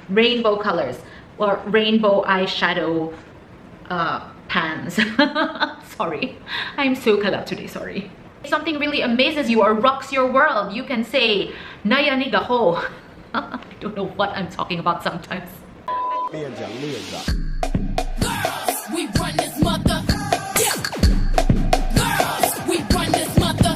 rainbow colors or rainbow eyeshadow pans. Sorry, I'm so kalab today, sorry. If something really amazes you or rocks your world, you can say, nayanig ako. I don't know what I'm talking about sometimes. Girls, we run this mother. Yeah. Girls, we run this mother.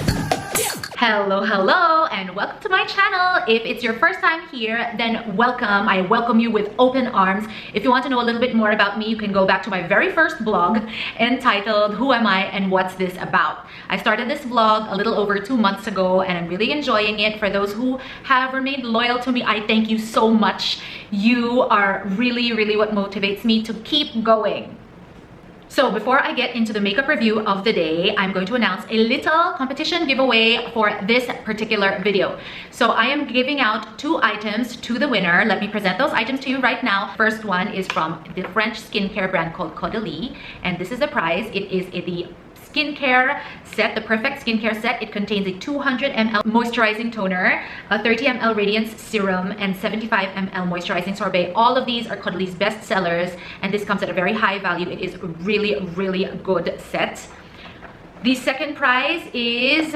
Yeah. Hello, and welcome to my channel. If it's your first time here, then welcome. I welcome you with open arms. If you want to know a little bit more about me, you can go back to my very first blog entitled Who Am I and What's This About? I started this vlog a little over 2 months ago and I'm really enjoying it. For those who have remained loyal to me, I thank you so much. You are really what motivates me to keep going. So before I get into the makeup review of the day, I'm going to announce a little competition giveaway for this particular video. So I am giving out 2 items to the winner. Let me present those items to you right now. First one is from the French skincare brand called Caudalie, and this is the prize. It is the skincare set, the perfect skincare set. It contains a 200 ml moisturizing toner, a 30 ml radiance serum, and 75 ml moisturizing sorbet. All of these are Caudalie's best sellers, and this comes at a very high value. It is a really good set. The second prize is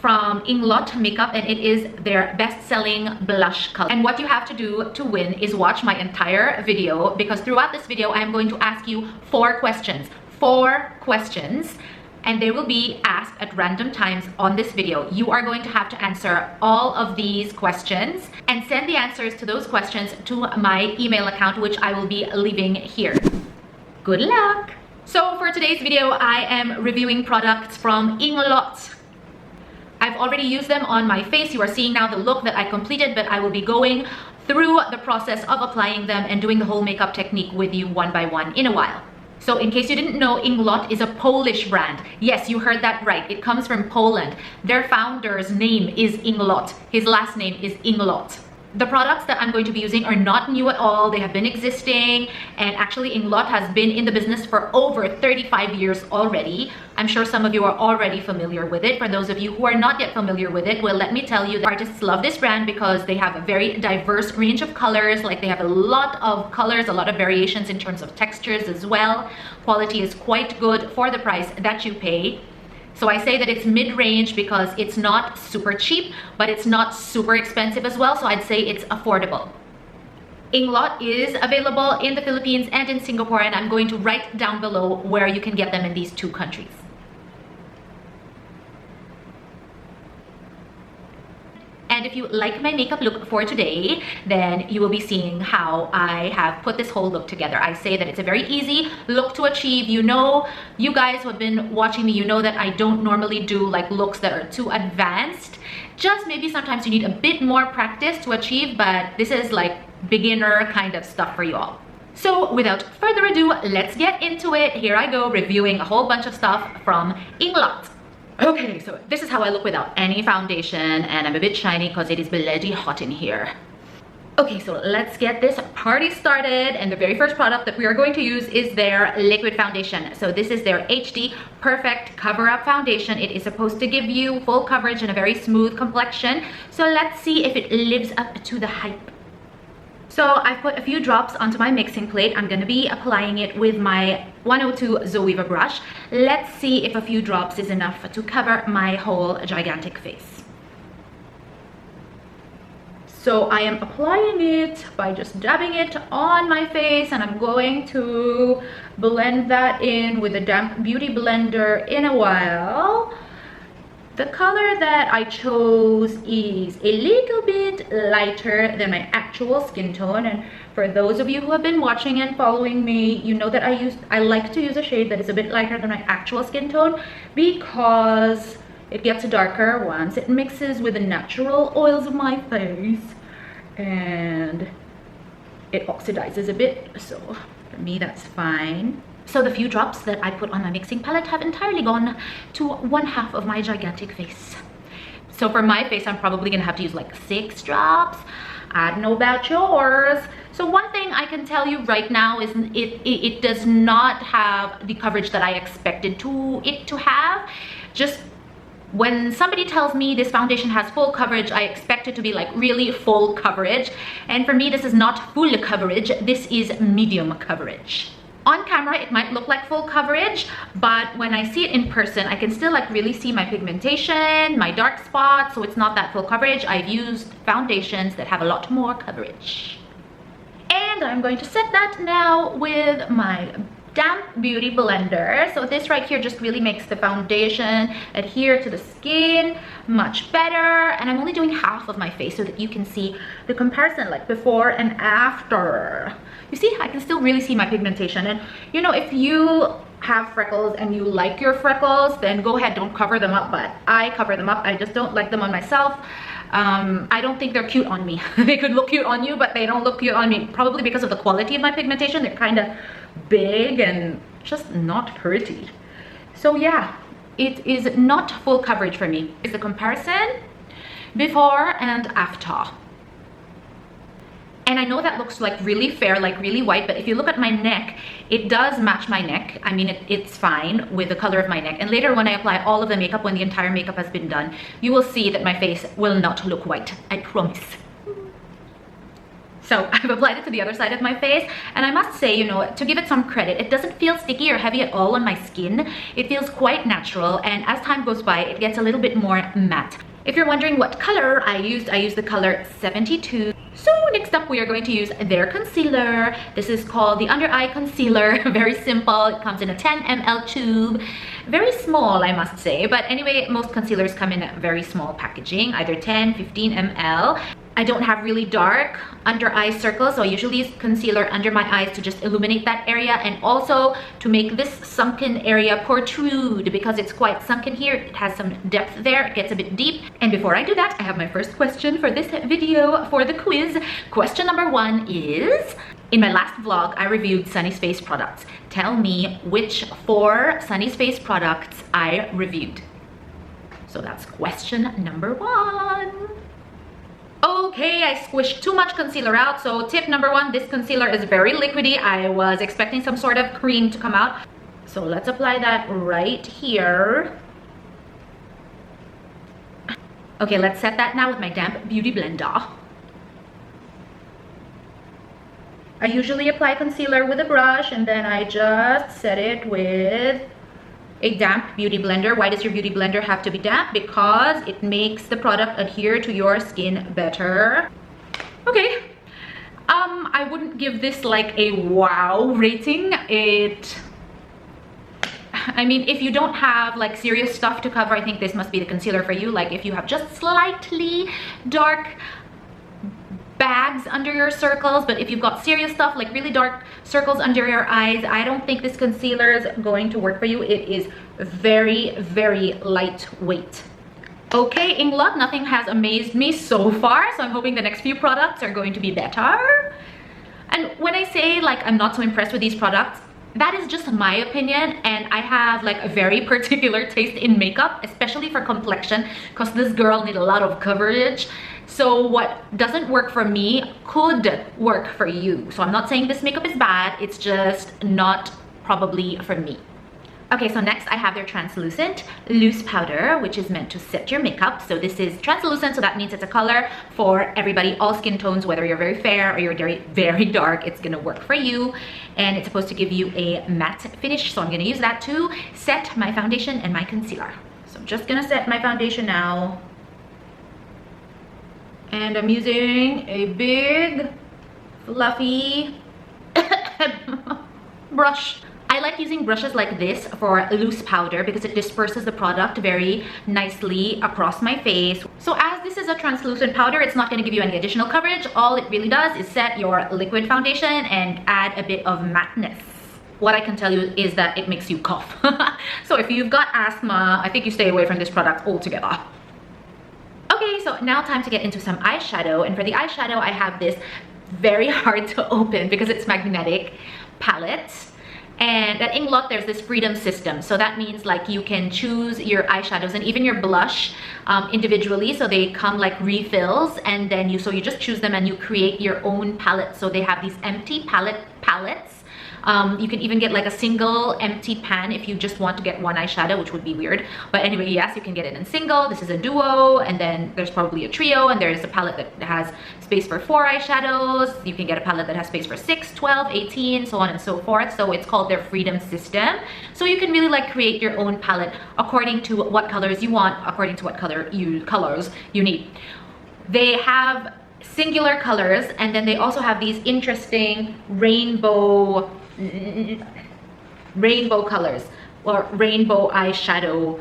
from Inglot makeup, and it is their best-selling blush color. And what you have to do to win is watch my entire video, because throughout this video I am going to ask you 4 questions. 4 questions, and they will be asked at random times on this video. You are going to have to answer all of these questions and send the answers to those questions to my email account, which I will be leaving here. Good luck! So for today's video, I am reviewing products from Inglot. I've already used them on my face. You are seeing now the look that I completed, but I will be going through the process of applying them and doing the whole makeup technique with you one by one in a while. So in case you didn't know, Inglot is a Polish brand. Yes, you heard that right. It comes from Poland. Their founder's name is Inglot. His last name is Inglot. The products that I'm going to be using are not new at all. They have been existing, and actually Inglot has been in the business for over 35 years already. I'm sure some of you are already familiar with it. For those of you who are not yet familiar with it, well, let me tell you, the artists love this brand because they have a very diverse range of colors. Like, they have a lot of colors, a lot of variations in terms of textures as well. Quality is quite good for the price that you pay. So I say that it's mid-range because it's not super cheap, but it's not super expensive as well. So I'd say it's affordable. Inglot is available in the Philippines and in Singapore, and I'm going to write down below where you can get them in these 2 countries. And if you like my makeup look for today, then you will be seeing how I have put this whole look together. I say that it's a very easy look to achieve. You know, you guys who have been watching me, you know that I don't normally do like looks that are too advanced. Just maybe sometimes you need a bit more practice to achieve, but this is like beginner kind of stuff for you all. So without further ado, let's get into it. Here I go, reviewing a whole bunch of stuff from Inglot. Okay, so this is how I look without any foundation, and I'm a bit shiny because it is bloody hot in here. Okay, so let's get this party started, and the very first product that we are going to use is their liquid foundation. So this is their HD Perfect Cover Up Foundation. It is supposed to give you full coverage and a very smooth complexion. So let's see if it lives up to the hype. So I've put a few drops onto my mixing plate. I'm going to be applying it with my 102 Zoeva brush. Let's see if a few drops is enough to cover my whole gigantic face. So I am applying it by just dabbing it on my face, and I'm going to blend that in with a damp beauty blender in a while. The color that I chose is a little bit lighter than my actual skin tone, and for those of you who have been watching and following me, you know that I like to use a shade that is a bit lighter than my actual skin tone because it gets darker once it mixes with the natural oils of my face, and it oxidizes a bit, so for me that's fine. So the few drops that I put on my mixing palette have entirely gone to 1/2 of my gigantic face. So for my face, I'm probably gonna have to use like 6 drops. I don't know about yours. So one thing I can tell you right now is it does not have the coverage that I expected it to have. Just When somebody tells me this foundation has full coverage, I expect it to be like really full coverage. And for me, this is not full coverage, this is medium coverage. On camera, it might look like full coverage, but when I see it in person, I can still like really see my pigmentation, my dark spots, so it's not that full coverage. I've used foundations that have a lot more coverage. And I'm going to set that now with my damp beauty blender. So this right here just really makes the foundation adhere to the skin much better. And I'm only doing half of my face so that you can see the comparison, like before and after. You see, I can still really see my pigmentation. And you know, if you have freckles and you like your freckles, then go ahead, don't cover them up. But I cover them up. I just don't like them on myself. I don't think they're cute on me. They could look cute on you, but they don't look cute on me, probably because of the quality of my pigmentation. They're kind of big and just not pretty. So yeah, it is not full coverage for me. It's the comparison before and after. And I know that looks like really fair, like really white, but if you look at my neck, it does match my neck. I mean, it's fine with the color of my neck. And later when I apply all of the makeup, when the entire makeup has been done, you will see that my face will not look white, I promise. So I've applied it to the other side of my face, and I must say, you know, to give it some credit, it doesn't feel sticky or heavy at all on my skin. It feels quite natural, and as time goes by, it gets a little bit more matte. If you're wondering what color I used the color 72. So next up, we are going to use their concealer. This is called the Under Eye Concealer. Very simple. It comes in a 10 ml tube. Very small, I must say. But anyway, most concealers come in a very small packaging, either 10, 15 ml. I don't have really dark under eye circles, so I usually use concealer under my eyes to just illuminate that area, and also to make this sunken area protrude, because it's quite sunken here. It has some depth there, it gets a bit deep. And before I do that, I have my first question for this video for the quiz. Question number 1 is, in my last vlog, I reviewed Sunny's Face products. Tell me which 4 Sunny's Face products I reviewed. So that's question number 1. Okay, I squished too much concealer out. So tip number 1, this concealer is very liquidy. I was expecting some sort of cream to come out. So let's apply that right here. Okay, let's set that now with my damp beauty blender. I usually apply concealer with a brush, and then I just set it with a damp beauty blender. Why does your beauty blender have to be damp? Because it makes the product adhere to your skin better. Okay, I wouldn't give this like a wow rating. I mean, if you don't have like serious stuff to cover, I think this must be the concealer for you. Like if you have just slightly dark bags under your circles, but if you've got serious stuff like really dark circles under your eyes, I don't think this concealer is going to work for you. It is very, very lightweight. Okay, Inglot, nothing has amazed me so far, so I'm hoping the next few products are going to be better. And when I say like I'm not so impressed with these products, that is just my opinion, and I have like a very particular taste in makeup, especially for complexion, because this girl needs a lot of coverage. So what doesn't work for me could work for you. So I'm not saying this makeup is bad, it's just not probably for me. Okay, so next I have their translucent loose powder, which is meant to set your makeup. So this is translucent, so that means it's a color for everybody, all skin tones, whether you're very fair or you're very, very dark, it's gonna work for you. And it's supposed to give you a matte finish, so I'm gonna use that to set my foundation and my concealer. So I'm just gonna set my foundation now. And I'm using a big, fluffy brush. I like using brushes like this for loose powder because it disperses the product very nicely across my face. So as this is a translucent powder, it's not going to give you any additional coverage. All it really does is set your liquid foundation and add a bit of matteness. What I can tell you is that it makes you cough. So if you've got asthma, I think you stay away from this product altogether. Okay, so now time to get into some eyeshadow. And for the eyeshadow, I have this very hard to open because it's magnetic palette. And at Inglot, there's this freedom system. So that means like you can choose your eyeshadows and even your blush individually. So they come like refills, and then you just choose them and you create your own palette. So they have these empty palettes You can even get like a single empty pan if you just want to get one eyeshadow, which would be weird. But anyway, yes, you can get it in single. This is a duo, and then there's probably a trio, and there's a palette that has space for 4 eyeshadows. You can get a palette that has space for 6, 12, 18, so on and so forth. So it's called their Freedom System. So you can really like create your own palette according to what colors you want, according to what colors you need. They have singular colors, and then they also have these interesting rainbow colors, or rainbow eyeshadow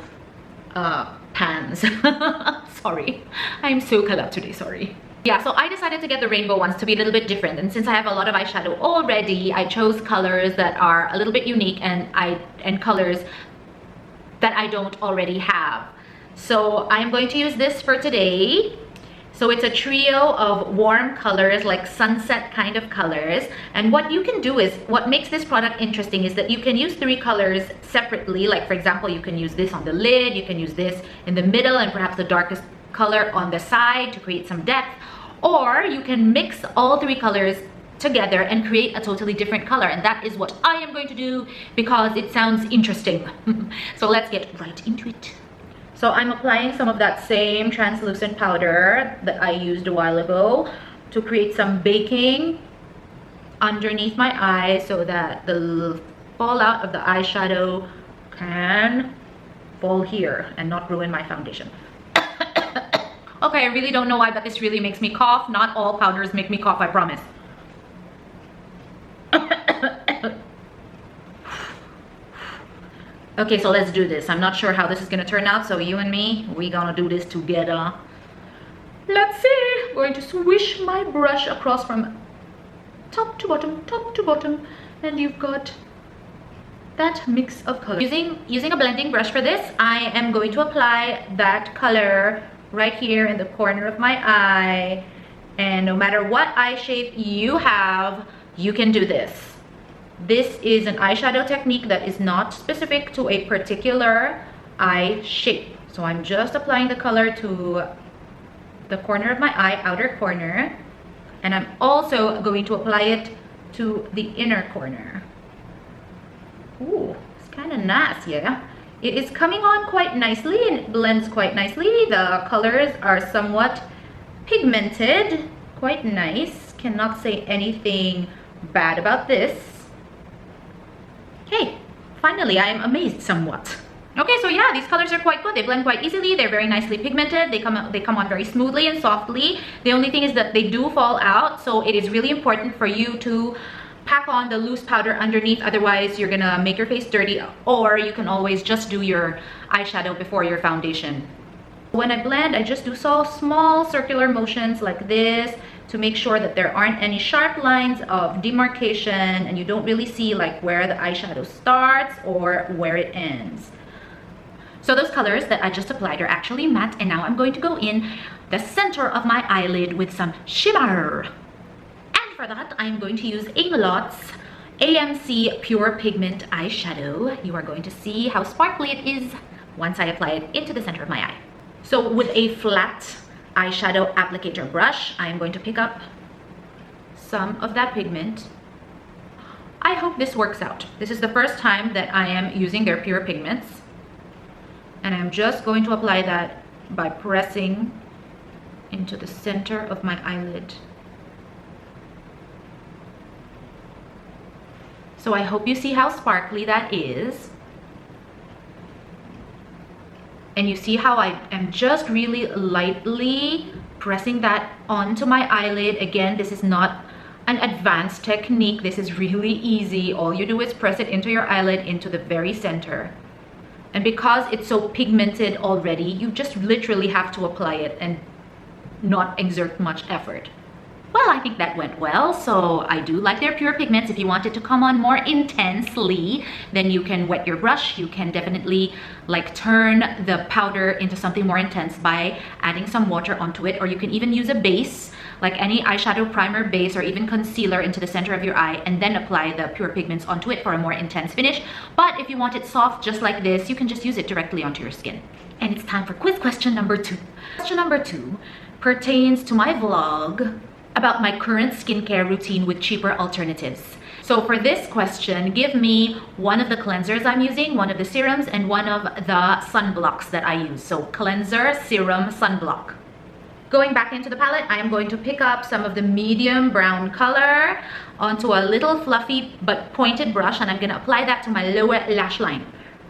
pans. Sorry, I'm so caught up today, sorry. Yeah, so I decided to get the rainbow ones to be a little bit different, and since I have a lot of eyeshadow already, I chose colors that are a little bit unique and colors that I don't already have. So I'm going to use this for today. So it's a trio of warm colors, like sunset kind of colors. And what you can do is, what makes this product interesting is that you can use 3 colors separately. Like for example, you can use this on the lid, you can use this in the middle, and perhaps the darkest color on the side to create some depth. Or you can mix all 3 colors together and create a totally different color. And that is what I am going to do because it sounds interesting. So let's get right into it. So I'm applying some of that same translucent powder that I used a while ago to create some baking underneath my eye so that the fallout of the eyeshadow can fall here and not ruin my foundation. Okay, I really don't know why, but this really makes me cough. Not all powders make me cough, I promise. Okay, so let's do this. I'm not sure how this is gonna turn out, so you and me, we're gonna do this together. Let's see. I'm going to swish my brush across from top to bottom, and you've got that mix of color. Using a blending brush for this, I am going to apply that color right here in the corner of my eye. And no matter what eye shape you have, you can do this. This is an eyeshadow technique that is not specific to a particular eye shape. So I'm just applying the color to the corner of my eye, outer corner, and I'm also going to apply it to the inner corner. Ooh, it's kind of nice, yeah. It is coming on quite nicely and it blends quite nicely. The colors are somewhat pigmented, quite nice. Cannot say anything bad about this. Okay, finally I am amazed somewhat. Okay, so yeah, these colors are quite good. They blend quite easily. They're very nicely pigmented. They come on very smoothly and softly. The only thing is that they do fall out, so it is really important for you to pack on the loose powder underneath, otherwise you're gonna make your face dirty, or you can always just do your eyeshadow before your foundation. When I blend, I just do small circular motions like this to make sure that there aren't any sharp lines of demarcation and you don't really see like where the eyeshadow starts or where it ends. So those colors that I just applied are actually matte, and now I'm going to go in the center of my eyelid with some shimmer. For that, I'm going to use Inglot's AMC Pure Pigment eyeshadow. You are going to see how sparkly it is once I apply it into the center of my eye. So with a flat eyeshadow applicator brush, I'm going to pick up some of that pigment. I hope this works out. This is the first time that I am using their pure pigments, and I'm just going to apply that by pressing into the center of my eyelid. So I hope you see how sparkly that is. And you see how I am just really lightly pressing that onto my eyelid. Again, this is not an advanced technique. This is really easy. All you do is press it into your eyelid, into the very center. And because it's so pigmented already, you just literally have to apply it and not exert much effort. Well, I think that went well. So I do like their pure pigments. If you want it to come on more intensely, then you can wet your brush. You can definitely like turn the powder into something more intense by adding some water onto it, or you can even use a base, like any eyeshadow primer base or even concealer, into the center of your eye and then apply the pure pigments onto it for a more intense finish. But if you want it soft just like this, you can just use it directly onto your skin. And it's time for quiz question number 2. Question number 2 pertains to my vlog about my current skincare routine with cheaper alternatives. So for this question, give me one of the cleansers I'm using, one of the serums, and one of the sunblocks that I use. So cleanser, serum, sunblock. Going back into the palette, I am going to pick up some of the medium brown color onto a little fluffy but pointed brush, and I'm going to apply that to my lower lash line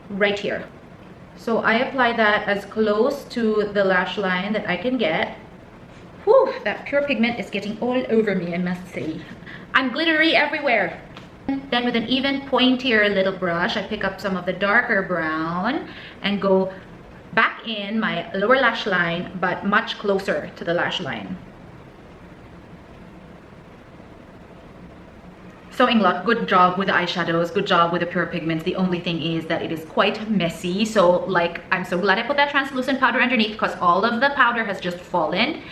right here. So I apply that as close to the lash line that I can get. Whew, that pure pigment is getting all over me, I must say. I'm glittery everywhere. Then with an even pointier little brush, I pick up some of the darker brown and go back in my lower lash line, but much closer to the lash line. So Inglot, good job with the eyeshadows, good job with the pure pigments. The only thing is that it is quite messy. So like, I'm so glad I put that translucent powder underneath because all of the powder has just fallen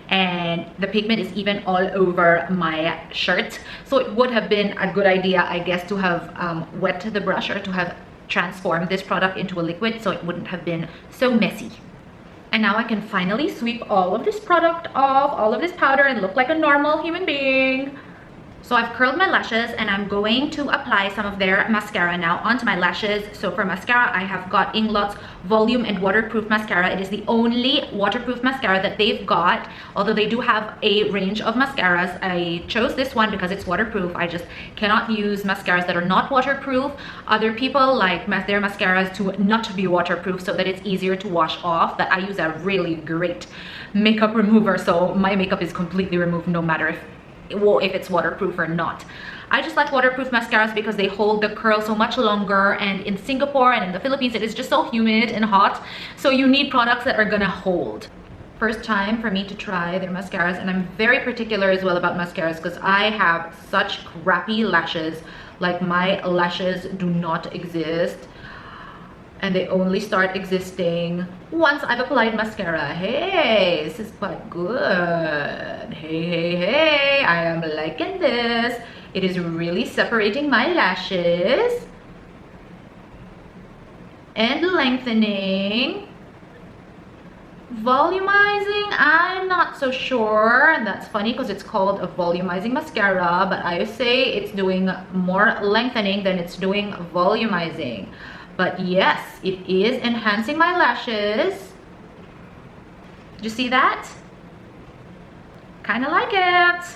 and the pigment is even all over my shirt. So it would have been a good idea, I guess, to have wet the brush or to have transformed this product into a liquid so it wouldn't have been so messy. And now I can finally sweep all of this product off, all of this powder, and look like a normal human being. So I've curled my lashes and I'm going to apply some of their mascara now onto my lashes. So for mascara, I have got Inglot's Volume and Waterproof Mascara. It is the only waterproof mascara that they've got, although they do have a range of mascaras. I chose this one because it's waterproof. I just cannot use mascaras that are not waterproof. Other people like their mascaras to not be waterproof so that it's easier to wash off, but I use a really great makeup remover, so my makeup is completely removed no matter if it's waterproof or not. I just like waterproof mascaras because they hold the curl so much longer, and in Singapore and in the Philippines it is just so humid and hot, so you need products that are gonna hold. First time for me to try their mascaras, and I'm very particular as well about mascaras because I have such crappy lashes. Like, my lashes do not exist and they only start existing once I've applied mascara. Hey, this is quite good. Hey, I am liking this. It is really separating my lashes and lengthening. Volumizing, I'm not so sure. That's funny because it's called a volumizing mascara, but I say it's doing more lengthening than it's doing volumizing. But yes, it is enhancing my lashes. Did you see that? Kind of like it.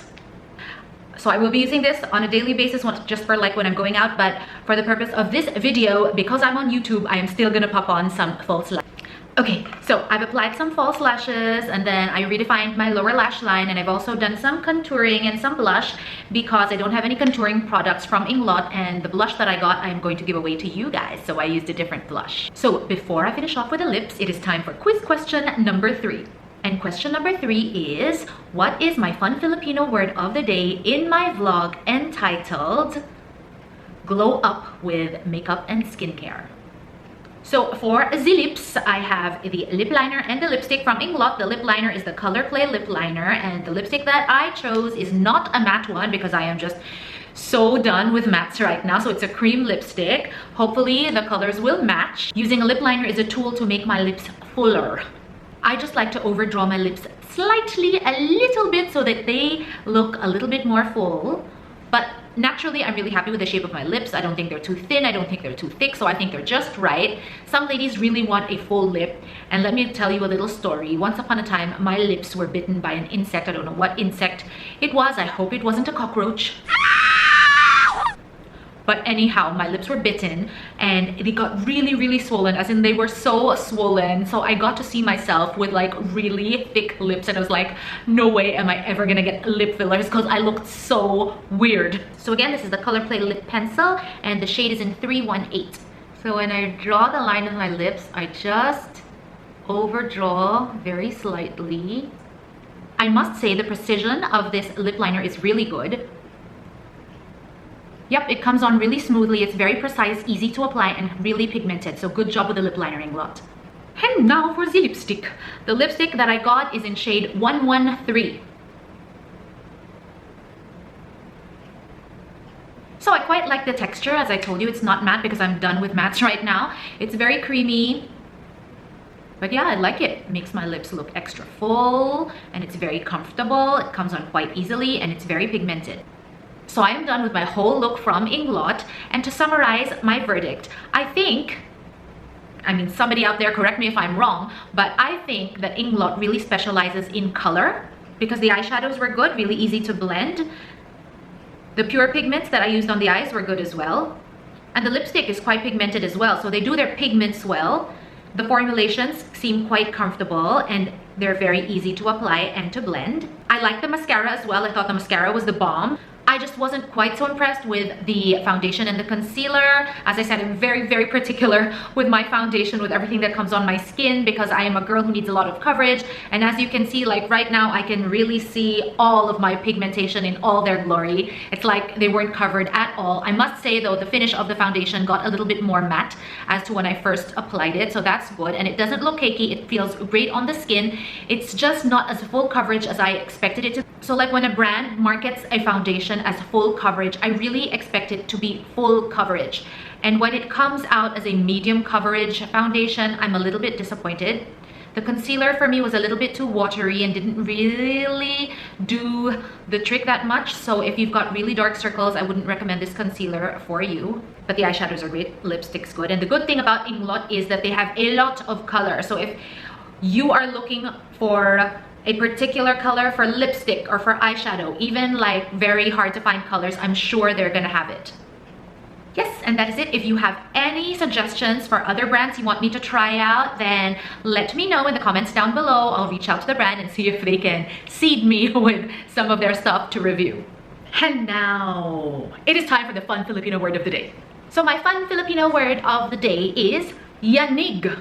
So I will be using this on a daily basis, not just for like when I'm going out, but for the purpose of this video, because I'm on YouTube, I am still gonna pop on some false lashes. Okay, so I've applied some false lashes and then I redefined my lower lash line, and I've also done some contouring and some blush because I don't have any contouring products from Inglot, and the blush that I got I'm going to give away to you guys, so I used a different blush. So before I finish off with the lips, it is time for quiz question number 3. And question number 3 is, what is my fun Filipino word of the day in my vlog entitled Glow Up with Makeup and Skincare? So for the lips, I have the lip liner and the lipstick from Inglot. The lip liner is the Color Play lip liner, and the lipstick that I chose is not a matte one because I am just so done with mattes right now. So it's a cream lipstick. Hopefully the colors will match. Using a lip liner is a tool to make my lips fuller. I just like to overdraw my lips slightly, a little bit, so that they look a little bit more full. But naturally, I'm really happy with the shape of my lips. I don't think they're too thin. I don't think they're too thick. So I think they're just right. Some ladies really want a full lip. And let me tell you a little story. Once upon a time, my lips were bitten by an insect. I don't know what insect it was. I hope it wasn't a cockroach. But anyhow, my lips were bitten and they got really swollen, as in they were so swollen. So I got to see myself with like really thick lips and I was like, no way am I ever gonna get lip fillers because I looked so weird. So again, this is the Color Play lip pencil and the shade is in 318. So when I draw the line of my lips, I just overdraw very slightly. I must say the precision of this lip liner is really good. Yep, it comes on really smoothly. It's very precise, easy to apply, and really pigmented. So good job with the lip liner, Inglot. And now for the lipstick. The lipstick that I got is in shade 113. So I quite like the texture. As I told you, it's not matte because I'm done with mattes right now. It's very creamy. But yeah, I like it. It makes my lips look extra full and it's very comfortable. It comes on quite easily and it's very pigmented. So I am done with my whole look from Inglot, and to summarize my verdict, somebody out there correct me if I'm wrong, but I think that Inglot really specializes in color because the eyeshadows were good, really easy to blend. The pure pigments that I used on the eyes were good as well. And the lipstick is quite pigmented as well, so they do their pigments well. The formulations seem quite comfortable and they're very easy to apply and to blend. I like the mascara as well. I thought the mascara was the bomb. I just wasn't quite so impressed with the foundation and the concealer. As I said, I'm very, very particular with my foundation, with everything that comes on my skin, because I am a girl who needs a lot of coverage. And as you can see, like right now, I can really see all of my pigmentation in all their glory. It's like they weren't covered at all. I must say though, the finish of the foundation got a little bit more matte as to when I first applied it. So that's good. And it doesn't look cakey. It feels great on the skin. It's just not as full coverage as I expected it to. So like when a brand markets a foundation as full coverage, I really expect it to be full coverage. And when it comes out as a medium coverage foundation, I'm a little bit disappointed. The concealer for me was a little bit too watery and didn't really do the trick that much. So if you've got really dark circles, I wouldn't recommend this concealer for you. But the eyeshadows are great, lipstick's good. And the good thing about Inglot is that they have a lot of color. So if you are looking for a particular color for lipstick or for eyeshadow, even like very hard to find colors, I'm sure they're gonna have it. Yes, and that is it. If you have any suggestions for other brands you want me to try out, then let me know in the comments down below. I'll reach out to the brand and see if they can seed me with some of their stuff to review. And now it is time for the fun Filipino word of the day. So my fun Filipino word of the day is yanig.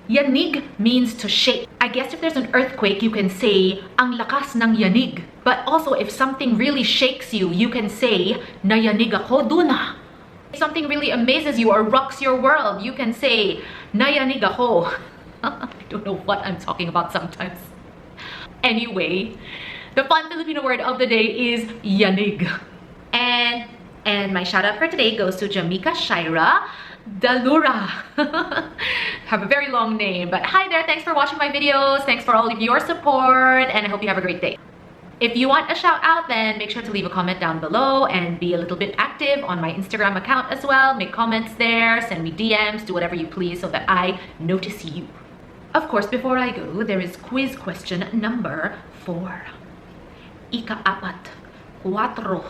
Yanig means to shake. I guess if there's an earthquake, you can say, ang lakas ng yanig. But also, if something really shakes you, you can say, nayanig ako duna. If something really amazes you or rocks your world, you can say, nayanig ako. I don't know what I'm talking about sometimes. Anyway, the fun Filipino word of the day is yanig. And my shout out for today goes to Jamaica Shira Dalura. Have a very long name, but hi there, thanks for watching my videos, thanks for all of your support, and I hope you have a great day. If you want a shout out, then make sure to leave a comment down below and be a little bit active on my Instagram account as well. Make comments there, send me DMs, do whatever you please so that I notice you. Of course, before I go, there is quiz question number 4. Ika-apat, cuatro.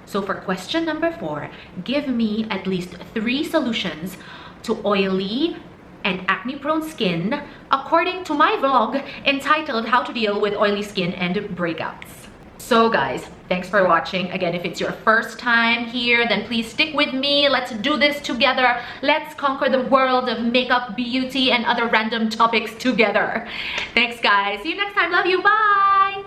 So for question number 4, give me at least 3 solutions to oily and acne-prone skin according to my vlog entitled How to Deal with Oily Skin and Breakouts. So guys, thanks for watching. Again, if it's your first time here, then please stick with me. Let's do this together. Let's conquer the world of makeup, beauty, and other random topics together. Thanks guys. See you next time. Love you. Bye.